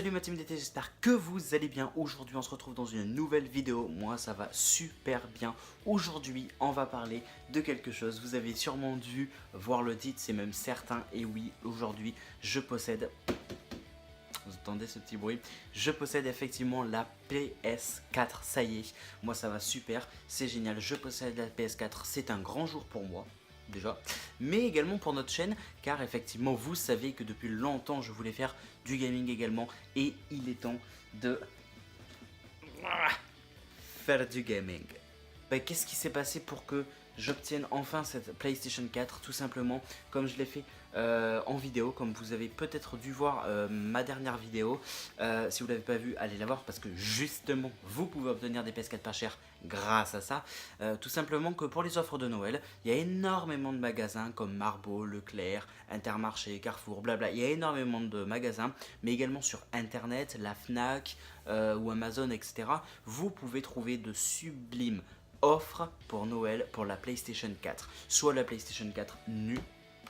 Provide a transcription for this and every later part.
Salut ma team d'été, j'espère que vous allez bien. Aujourd'hui on se retrouve dans une nouvelle vidéo. Moi ça va super bien. Aujourd'hui on va parler de quelque chose. Vous avez sûrement dû voir le titre, c'est même certain. Et oui, aujourd'hui je possède... Vous entendez ce petit bruit? Je possède effectivement la PS4, ça y est. Moi ça va super, c'est génial. Je possède la PS4, c'est un grand jour pour moi. Déjà, mais également pour notre chaîne, car effectivement vous savez que depuis longtemps je voulais faire du gaming également, et il est temps de faire du gaming. Qu'est-ce qui s'est passé pour que j'obtienne enfin cette PlayStation 4? Tout simplement, comme je l'ai fait en vidéo, comme vous avez peut-être dû voir ma dernière vidéo. Si vous ne l'avez pas vu, allez la voir, parce que justement vous pouvez obtenir des PS4 pas chers grâce à ça. Tout simplement que pour les offres de Noël, il y a énormément de magasins comme Marbo, Leclerc, Intermarché, Carrefour, blabla. Il y a énormément de magasins, mais également sur internet, la Fnac ou Amazon, etc. Vous pouvez trouver de sublimes offre pour Noël pour la PlayStation 4. Soit la PlayStation 4 nue,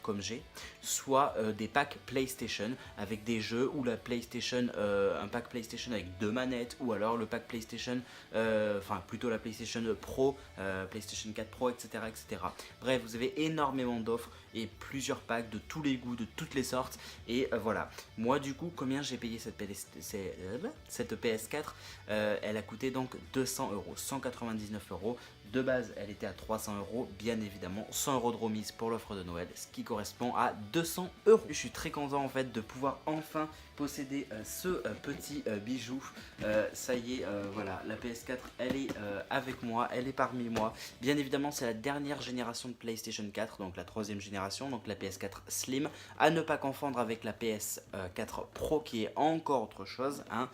comme j'ai, soit des packs PlayStation avec des jeux, ou la PlayStation, un pack PlayStation avec 2 manettes, ou alors le pack PlayStation, enfin plutôt la PlayStation Pro, PlayStation 4 Pro, etc., etc. Bref, vous avez énormément d'offres et plusieurs packs de tous les goûts, de toutes les sortes. Et voilà, moi du coup, combien j'ai payé cette PS4? Elle a coûté donc 200 euros, 199 euros. De base, elle était à 300 euros, bien évidemment, 100 euros de remise pour l'offre de Noël, ce qui correspond à 200 euros. Je suis très content en fait de pouvoir enfin posséder ce petit bijou. Ça y est, voilà, la PS4, elle est avec moi, elle est parmi moi. Bien évidemment, c'est la dernière génération de PlayStation 4, donc la troisième génération, donc la PS4 Slim, à ne pas confondre avec la PS4 Pro qui est encore autre chose, hein.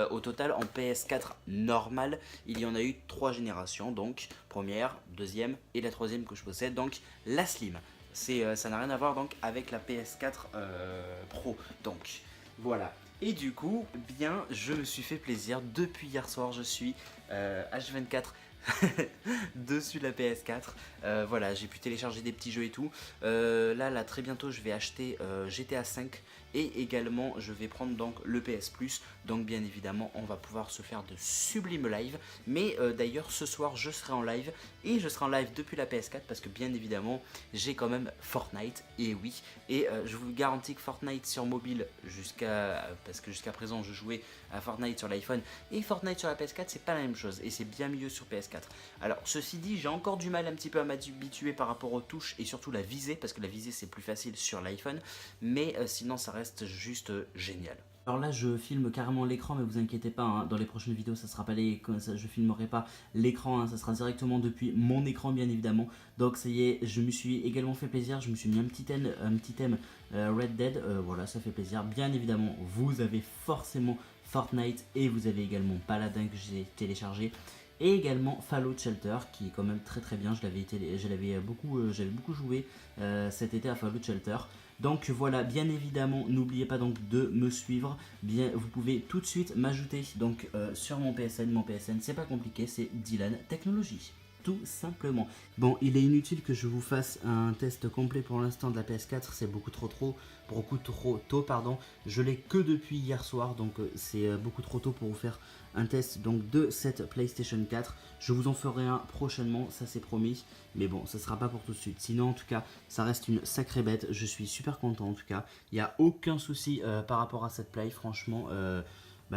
Au total, en PS4 normale, il y en a eu 3 générations, donc première, deuxième et la troisième que je possède, donc la Slim. Ça n'a rien à voir donc avec la PS4 Pro, donc voilà. Et du coup, bien, je me suis fait plaisir. Depuis hier soir, je suis H24 dessus la PS4. Voilà, j'ai pu télécharger des petits jeux et tout. Là, très bientôt, je vais acheter GTA 5. Et également, je vais prendre donc le PS Plus. Donc bien évidemment, on va pouvoir se faire de sublimes lives. Mais d'ailleurs, ce soir, je serai en live. Et je serai en live depuis la PS4. Parce que bien évidemment, j'ai quand même Fortnite. Et oui. Et je vous garantis que Fortnite sur mobile, parce que jusqu'à présent, je jouais à Fortnite sur l'iPhone. Et Fortnite sur la PS4, c'est pas la même chose. Et c'est bien mieux sur PS4. Alors, ceci dit, j'ai encore du mal un petit peu à m'habituer par rapport aux touches. Et surtout la visée. Parce que la visée, c'est plus facile sur l'iPhone. Mais sinon, ça reste juste génial. Alors là je filme carrément l'écran, mais vous inquiétez pas, hein, dans les prochaines vidéos ça sera pas je filmerai pas l'écran, hein, ça sera directement depuis mon écran bien évidemment. Donc ça y est, je me suis également fait plaisir, je me suis mis un petit thème Red Dead, voilà, ça fait plaisir. Bien évidemment vous avez forcément Fortnite et vous avez également Paladin que j'ai téléchargé. Et également Fallout Shelter qui est quand même très bien, j'avais beaucoup joué cet été à Fallout Shelter. Donc voilà, bien évidemment, n'oubliez pas donc de me suivre. Bien, vous pouvez tout de suite m'ajouter donc sur mon PSN. Mon PSN, c'est pas compliqué, c'est Dylan Technologies. Tout simplement. Bon, il est inutile que je vous fasse un test complet pour l'instant de la PS4, c'est beaucoup trop tôt, pardon. Je l'ai que depuis hier soir, donc c'est beaucoup trop tôt pour vous faire un test donc de cette PlayStation 4. Je vous en ferai un prochainement, ça c'est promis, mais bon, ça sera pas pour tout de suite. Sinon, en tout cas, ça reste une sacrée bête. Je suis super content en tout cas. Il n'y a aucun souci par rapport à cette play, franchement.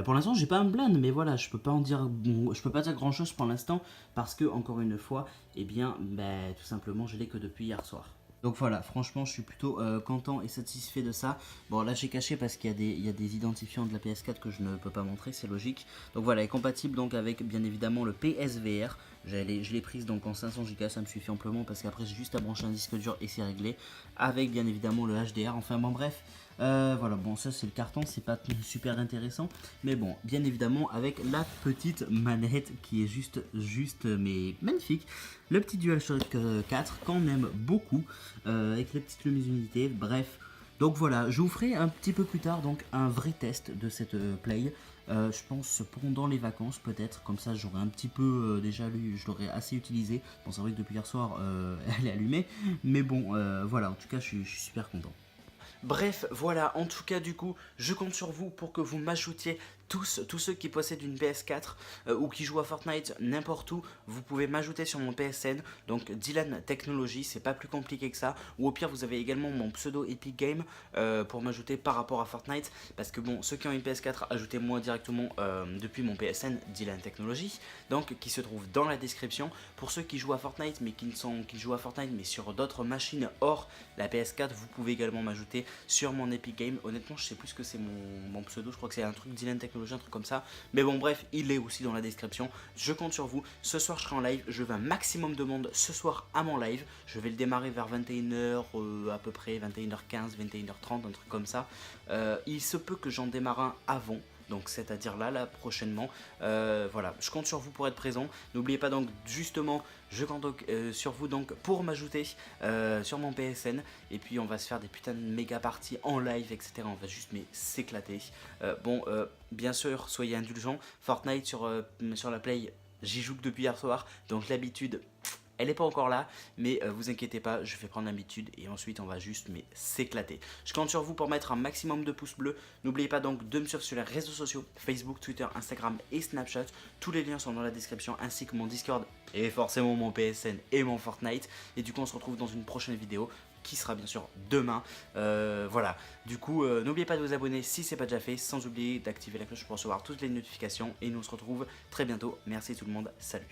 Pour l'instant, j'ai pas un blind, mais voilà, je peux pas dire grand chose pour l'instant parce que encore une fois, eh bien, tout simplement, je l'ai que depuis hier soir. Donc voilà, franchement, je suis plutôt content et satisfait de ça. Bon, là, j'ai caché parce qu'il y a des identifiants de la PS4 que je ne peux pas montrer, c'est logique. Donc voilà, elle est compatible donc avec, bien évidemment, le PSVR. Je l'ai prise donc en 500 Go, ça me suffit amplement parce qu'après, j'ai juste à brancher un disque dur et c'est réglé. Avec, bien évidemment, le HDR. Enfin, bon, bref. Voilà, bon, ça, c'est le carton, c'est pas super intéressant. Mais bon, bien évidemment, avec la petite manette qui est juste mais magnifique. Le petit DualShock 4 qu'on aime beaucoup, avec les petites luminosités, bref. Donc voilà, je vous ferai un petit peu plus tard donc un vrai test de cette play. Je pense pendant les vacances peut-être, comme ça j'aurai un petit peu déjà lu, je l'aurai assez utilisé. Bon, c'est vrai que depuis hier soir elle est allumée, mais bon voilà, en tout cas je suis super content. Bref, voilà, en tout cas du coup, je compte sur vous pour que vous m'ajoutiez tous ceux qui possèdent une PS4 ou qui jouent à Fortnite n'importe où, vous pouvez m'ajouter sur mon PSN, donc Dylan Technology, c'est pas plus compliqué que ça, ou au pire vous avez également mon pseudo Epic Game pour m'ajouter par rapport à Fortnite, parce que bon, ceux qui ont une PS4, ajoutez-moi directement depuis mon PSN Dylan Technology, donc qui se trouve dans la description. Pour ceux qui jouent à Fortnite mais qui jouent à Fortnite mais sur d'autres machines hors la PS4, vous pouvez également m'ajouter sur mon Epic Game. Honnêtement, je sais plus ce que c'est mon pseudo, je crois que c'est un truc Dylan Technology, un truc comme ça. Mais bon, bref, il est aussi dans la description. Je compte sur vous. Ce soir, je serai en live. Je veux un maximum de monde ce soir à mon live. Je vais le démarrer vers 21h à peu près, 21h15, 21h30, un truc comme ça. Il se peut que j'en démarre un avant. Donc c'est-à-dire là prochainement. Voilà, je compte sur vous pour être présent. N'oubliez pas donc justement, je compte donc, sur vous donc pour m'ajouter sur mon PSN. Et puis on va se faire des putains de méga parties en live, etc. On va juste mais s'éclater. Bien sûr, soyez indulgents. Fortnite sur la Play, j'y joue que depuis hier soir. Donc l'habitude, elle n'est pas encore là, mais vous inquiétez pas, je vais prendre l'habitude et ensuite on va juste mais s'éclater. Je compte sur vous pour mettre un maximum de pouces bleus. N'oubliez pas donc de me suivre sur les réseaux sociaux, Facebook, Twitter, Instagram et Snapchat. Tous les liens sont dans la description, ainsi que mon Discord et forcément mon PSN et mon Fortnite. Et du coup on se retrouve dans une prochaine vidéo qui sera bien sûr demain. Voilà, du coup n'oubliez pas de vous abonner si ce n'est pas déjà fait, sans oublier d'activer la cloche pour recevoir toutes les notifications. Et nous on se retrouve très bientôt. Merci tout le monde, salut.